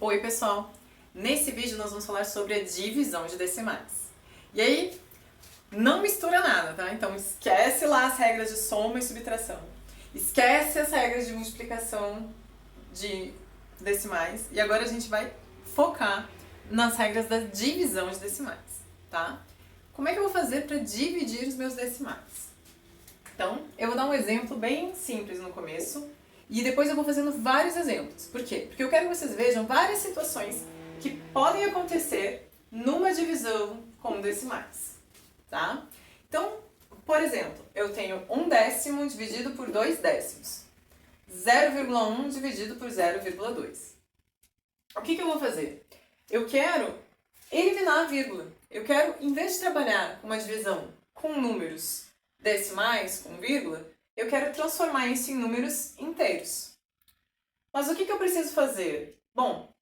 Oi pessoal, nesse vídeo nós vamos falar sobre a divisão de decimais. E aí, não mistura nada, tá? Então esquece lá as regras de soma e subtração. Esquece as regras de multiplicação de decimais. E agora a gente vai focar nas regras da divisão de decimais, tá? Como é que eu vou fazer para dividir os meus decimais? Então, eu vou dar um exemplo bem simples no começo e depois eu vou fazendo vários exemplos. Por quê? Porque eu quero que vocês vejam várias situações que podem acontecer numa divisão com decimais, tá? Então, por exemplo, eu tenho 1/10 dividido por 2/10. 0,1 dividido por 0,2. O que eu vou fazer? Eu quero eliminar a vírgula. Eu quero, em vez de trabalhar com uma divisão com números decimais, com vírgula, eu quero transformar isso em números inteiros. Mas o que eu preciso fazer? Bom,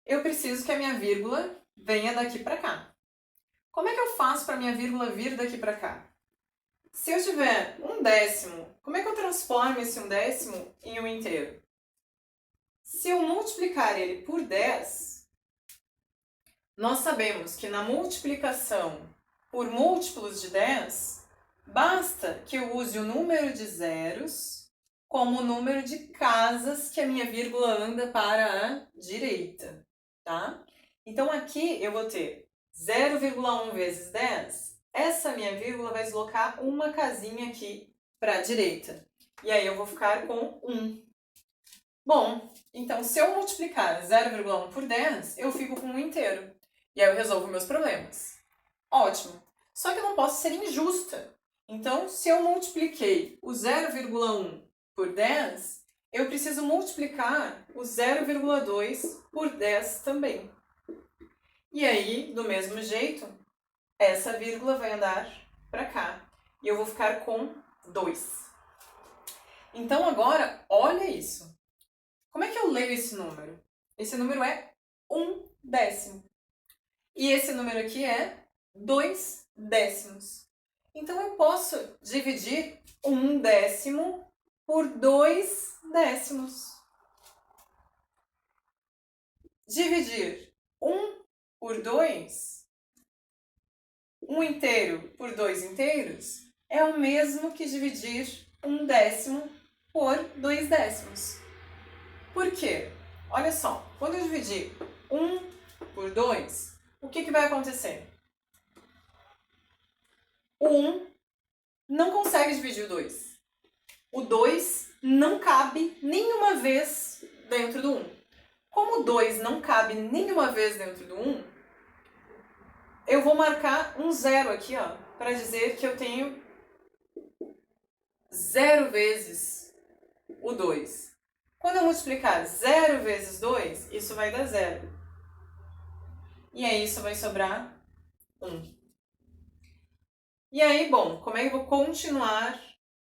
eu preciso que a minha vírgula venha daqui para cá. Como é que eu faço para a minha vírgula vir daqui para cá? Se eu tiver 1/10, como é que eu transformo esse 1/10 em um inteiro? Se eu multiplicar ele por 10, nós sabemos que na multiplicação por múltiplos de 10, basta que eu use o número de zeros como o número de casas que a minha vírgula anda para a direita, tá? Então aqui eu vou ter 0,1 vezes 10, essa minha vírgula vai deslocar uma casinha aqui para a direita. E aí eu vou ficar com 1. Bom, então se eu multiplicar 0,1 por 10, eu fico com um inteiro. E aí eu resolvo meus problemas. Ótimo! Só que eu não posso ser injusta. Então, se eu multipliquei o 0,1 por 10, eu preciso multiplicar o 0,2 por 10 também. E aí, do mesmo jeito, essa vírgula vai andar para cá. E eu vou ficar com 2. Então, agora, olha isso. Como é que eu leio esse número? Esse número é 1/10. E esse número aqui é 2/10. Então, eu posso dividir 1/10 por 2/10. Dividir 1 por 2, 1 inteiro por 2 inteiros, é o mesmo que dividir 1/10 por 2/10. Por quê? Olha só, quando eu dividir 1 por 2, o que vai acontecer? O 1 não consegue dividir o 2. O 2 não cabe nenhuma vez dentro do 1. Como o 2 não cabe nenhuma vez dentro do 1, eu vou marcar um 0 aqui, ó, para dizer que eu tenho 0 vezes o 2. Quando eu multiplicar 0 vezes 2, isso vai dar 0. E aí isso vai sobrar 1. E aí, bom, como é que eu vou continuar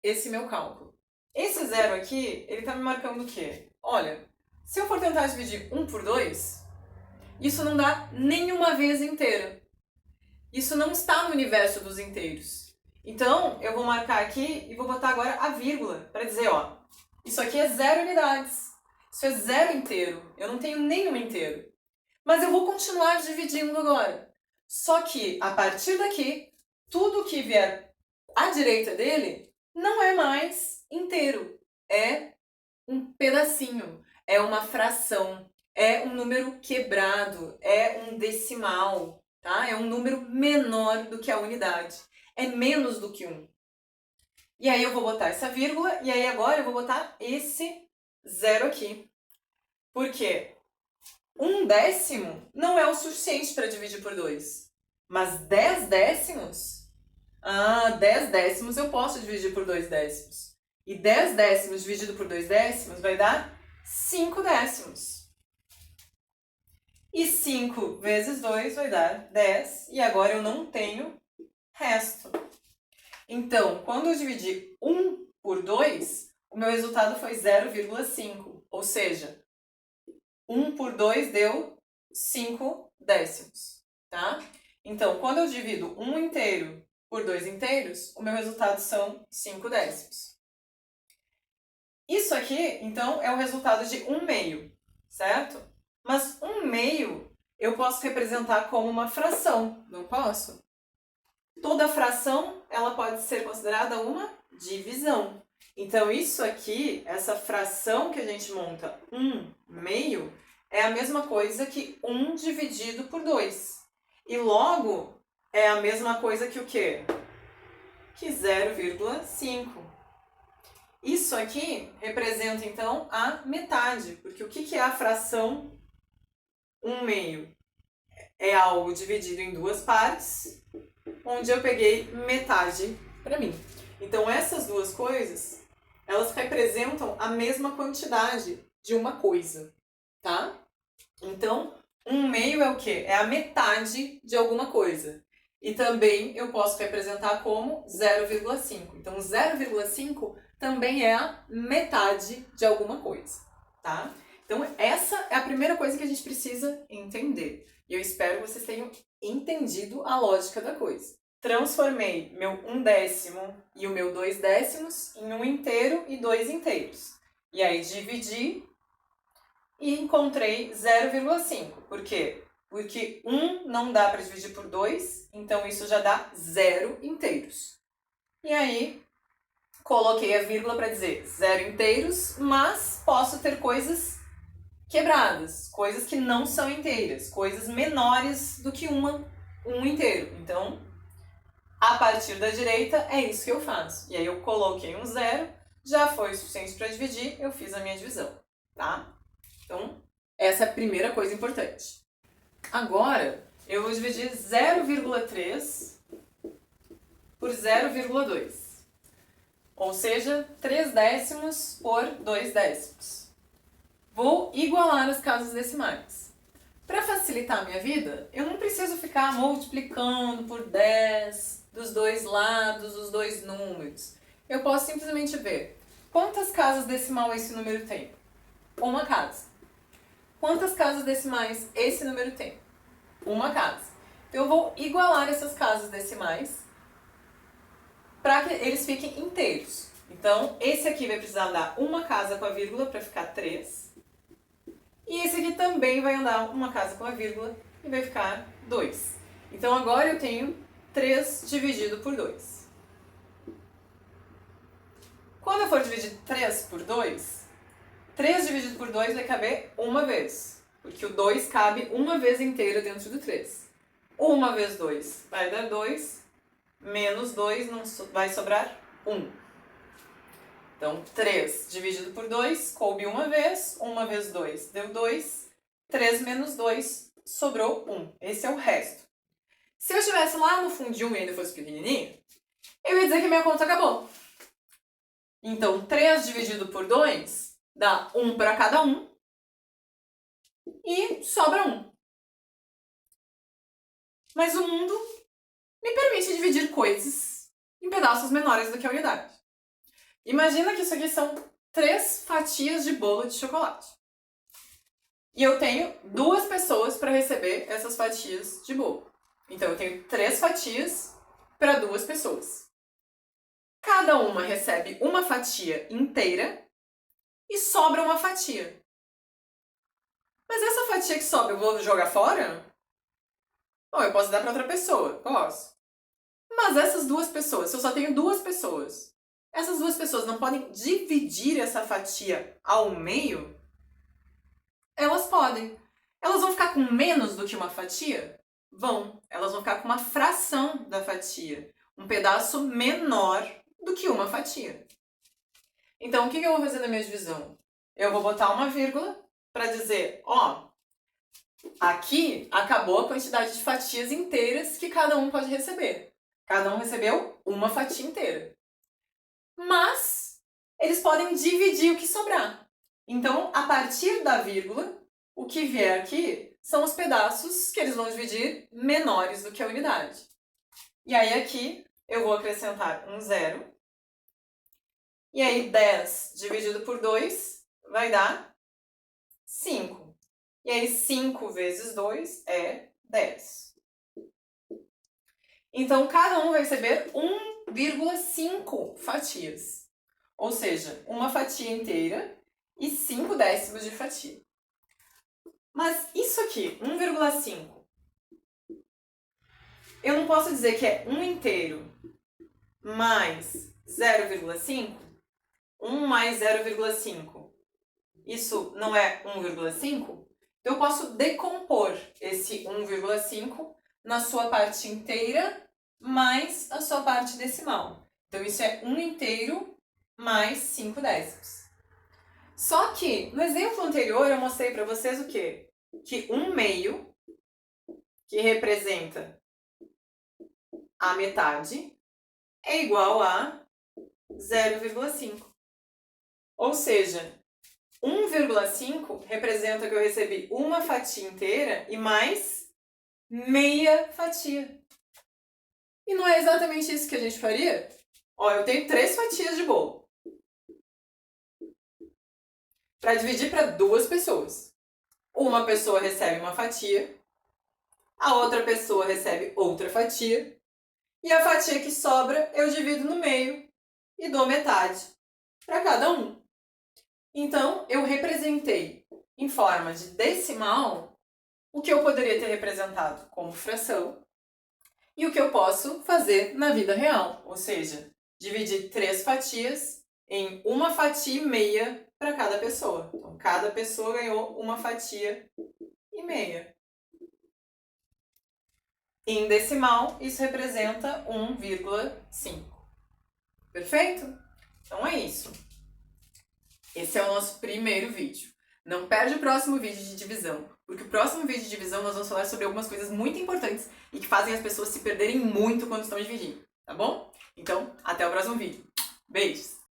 esse meu cálculo? Esse 0 aqui, ele está me marcando o quê? Olha, se eu for tentar dividir 1 por 2, isso não dá nenhuma vez inteira. Isso não está no universo dos inteiros. Então, eu vou marcar aqui e vou botar agora a vírgula para dizer, ó, isso aqui é 0 unidades. Isso é 0 inteiro. Eu não tenho nenhum inteiro. Mas eu vou continuar dividindo agora. Só que, a partir daqui, tudo que vier à direita dele não é mais inteiro. É um pedacinho. É uma fração. É um número quebrado. É um decimal. Tá? É um número menor do que a unidade. É menos do que 1. E aí eu vou botar essa vírgula, e aí agora eu vou botar esse 0 aqui. Por quê? 1/10 não é o suficiente para dividir por 2. Mas 10/10? 10/10 eu posso dividir por 2/10. E 10/10 dividido por 2/10 vai dar 5/10. E 5 vezes 2 vai dar 10. E agora eu não tenho resto. Então, quando eu dividi 1 por 2, o meu resultado foi 0,5. Ou seja, 1 por 2 deu 5/10. Tá? Então, quando eu divido 1 inteiro por 2 inteiros, o meu resultado são 5/10. Isso aqui, então, é o resultado de 1/2, certo? Mas 1/2 eu posso representar como uma fração, não posso? Toda fração, ela pode ser considerada uma divisão. Então, isso aqui, essa fração que a gente monta 1/2, é a mesma coisa que 1 dividido por 2. E logo, é a mesma coisa que o quê? Que 0,5. Isso aqui representa, então, a metade. Porque o que é a fração 1/2? É algo dividido em duas partes, onde eu peguei metade para mim. Então, essas duas coisas, elas representam a mesma quantidade de uma coisa, tá? Então, 1/2 é o quê? É a metade de alguma coisa. E também eu posso representar como 0,5. Então, 0,5 também é a metade de alguma coisa, tá? Então, essa é a primeira coisa que a gente precisa entender. E eu espero que vocês tenham entendido a lógica da coisa. Transformei meu 1/10 e o meu 2/10 em 1 inteiro e 2 inteiros. E aí dividi e encontrei 0,5. Por quê? Porque 1 não dá para dividir por 2, então isso já dá 0 inteiros. E aí coloquei a vírgula para dizer 0 inteiros, mas posso ter coisas quebradas, coisas que não são inteiras, coisas menores do que um inteiro. Então, a partir da direita, é isso que eu faço. E aí eu coloquei um 0, já foi o suficiente para dividir, eu fiz a minha divisão, tá? Então, essa é a primeira coisa importante. Agora, eu vou dividir 0,3 por 0,2. Ou seja, 3/10 por 2/10. Vou igualar as casas decimais. Para facilitar a minha vida, eu não preciso ficar multiplicando por 10 dos dois lados os dois números. Eu posso simplesmente ver quantas casas decimais esse número tem. Uma casa. Quantas casas decimais esse número tem? Uma casa. Então eu vou igualar essas casas decimais para que eles fiquem inteiros. Então, esse aqui vai precisar andar uma casa com a vírgula para ficar 3. E esse aqui também vai andar uma casa com a vírgula e vai ficar 2. Então, agora eu tenho 3 dividido por 2. Quando eu for dividir 3 por 2, 3 dividido por 2 vai caber uma vez. Porque o 2 cabe uma vez inteira dentro do 3. 1 vezes 2 vai dar 2. Menos 2 não vai sobrar 1. Então, 3 dividido por 2, coube uma vez. 1 vezes 2 deu 2. 3 menos 2 sobrou 1. Esse é o resto. Se eu estivesse lá no fundinho e ainda fosse pequenininho, eu ia dizer que minha conta acabou. Então, 3 dividido por 2 dá 1 para cada um e sobra 1. Mas o mundo me permite dividir coisas em pedaços menores do que a unidade. Imagina que isso aqui são 3 fatias de bolo de chocolate. E eu tenho 2 pessoas para receber essas fatias de bolo. Então, eu tenho 3 fatias para 2 pessoas. Cada uma recebe uma fatia inteira e sobra uma fatia. Mas essa fatia que sobra eu vou jogar fora? Bom, eu posso dar para outra pessoa, posso. Mas essas 2 pessoas, se eu só tenho 2 pessoas, essas 2 pessoas não podem dividir essa fatia ao meio? Elas podem. Elas vão ficar com menos do que uma fatia? Vão. Elas vão ficar com uma fração da fatia. Um pedaço menor do que uma fatia. Então, o que eu vou fazer na minha divisão? Eu vou botar uma vírgula para dizer, ó, aqui acabou a quantidade de fatias inteiras que cada um pode receber. Cada um recebeu uma fatia inteira. Mas eles podem dividir o que sobrar. Então, a partir da vírgula, o que vier aqui são os pedaços que eles vão dividir menores do que a unidade. E aí aqui eu vou acrescentar um 0. E aí 10 dividido por 2 vai dar 5. E aí 5 vezes 2 é 10. Então, cada um vai receber 1,5 fatias. Ou seja, uma fatia inteira e 5/10 de fatia. Mas isso aqui, 1,5, eu não posso dizer que é 1 inteiro mais 0,5? 1 mais 0,5. Isso não é 1,5? Eu posso decompor esse 1,5 na sua parte inteira mais a sua parte decimal. Então, isso é 1 inteiro mais 5 décimos. Só que, no exemplo anterior, eu mostrei para vocês o quê? Que 1 meio, que representa a metade, é igual a 0,5. Ou seja, 1,5 representa que eu recebi uma fatia inteira e mais meia fatia. E não é exatamente isso que a gente faria? Ó, eu tenho 3 fatias de bolo para dividir para 2 pessoas. Uma pessoa recebe uma fatia, a outra pessoa recebe outra fatia, e a fatia que sobra eu divido no meio e dou metade para cada um. Então, eu representei em forma de decimal o que eu poderia ter representado como fração e o que eu posso fazer na vida real, ou seja, dividir 3 fatias em uma fatia e meia para cada pessoa. Então, cada pessoa ganhou uma fatia e meia. Em decimal, isso representa 1,5. Perfeito? Então é isso. Esse é o nosso primeiro vídeo. Não perde o próximo vídeo de divisão, porque o próximo vídeo de divisão nós vamos falar sobre algumas coisas muito importantes e que fazem as pessoas se perderem muito quando estão dividindo, tá bom? Então, até o próximo vídeo. Beijos!